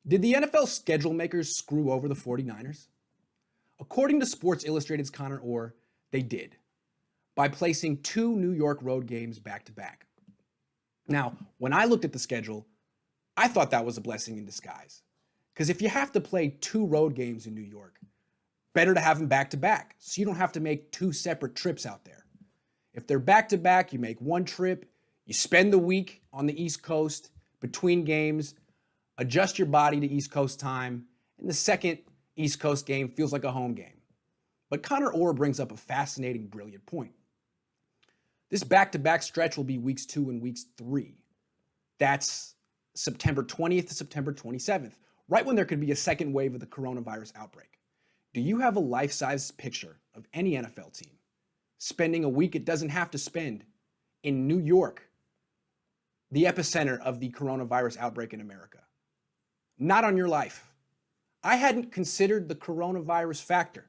Did the NFL schedule makers screw over the 49ers? According to Sports Illustrated's Connor Orr, they did by placing two New York road games back to back. Now, when I looked at the schedule, I thought that was a blessing in disguise. Because if you have to play two road games in New York, better to have them back to back so you don't have to make two separate trips out there. If they're back to back, you make one trip, you spend the week on the East Coast between games, adjust your body to East Coast time, and the second East Coast game feels like a home game. But Connor Orr brings up a fascinating, brilliant point. This back-to-back stretch will be weeks 2 and weeks 3. That's September 20th to September 27th, right when there could be a second wave of the coronavirus outbreak. Do you have a life-size picture of any NFL team spending a week it doesn't have to spend in New York, the epicenter of the coronavirus outbreak in America? Not on your life. I hadn't considered the coronavirus factor.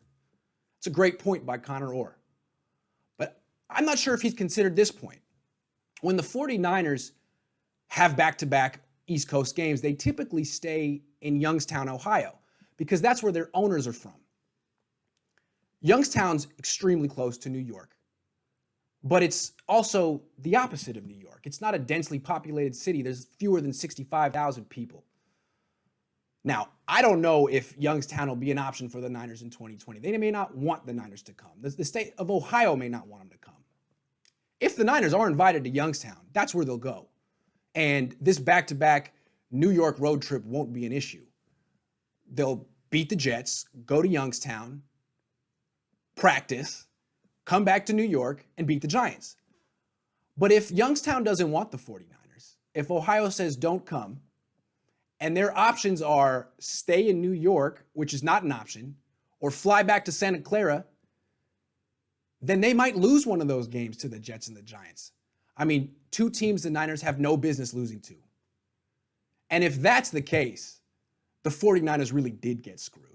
It's a great point by Connor Orr. But I'm not sure if he's considered this point. When the 49ers have back-to-back East Coast games, they typically stay in Youngstown, Ohio, because that's where their owners are from. Youngstown's extremely close to New York, but it's also the opposite of New York. It's not a densely populated city. There's fewer than 65,000 people. Now, I don't know if Youngstown will be an option for the Niners in 2020. They may not want the Niners to come. The state of Ohio may not want them to come. If the Niners are invited to Youngstown, that's where they'll go. And this back-to-back New York road trip won't be an issue. They'll beat the Jets, go to Youngstown, practice, come back to New York, and beat the Giants. But if Youngstown doesn't want the 49ers, if Ohio says don't come, and their options are stay in New York, which is not an option, or fly back to Santa Clara, then they might lose one of those games to the Jets and the Giants. I mean, two teams the Niners have no business losing to. And if that's the case, the 49ers really did get screwed.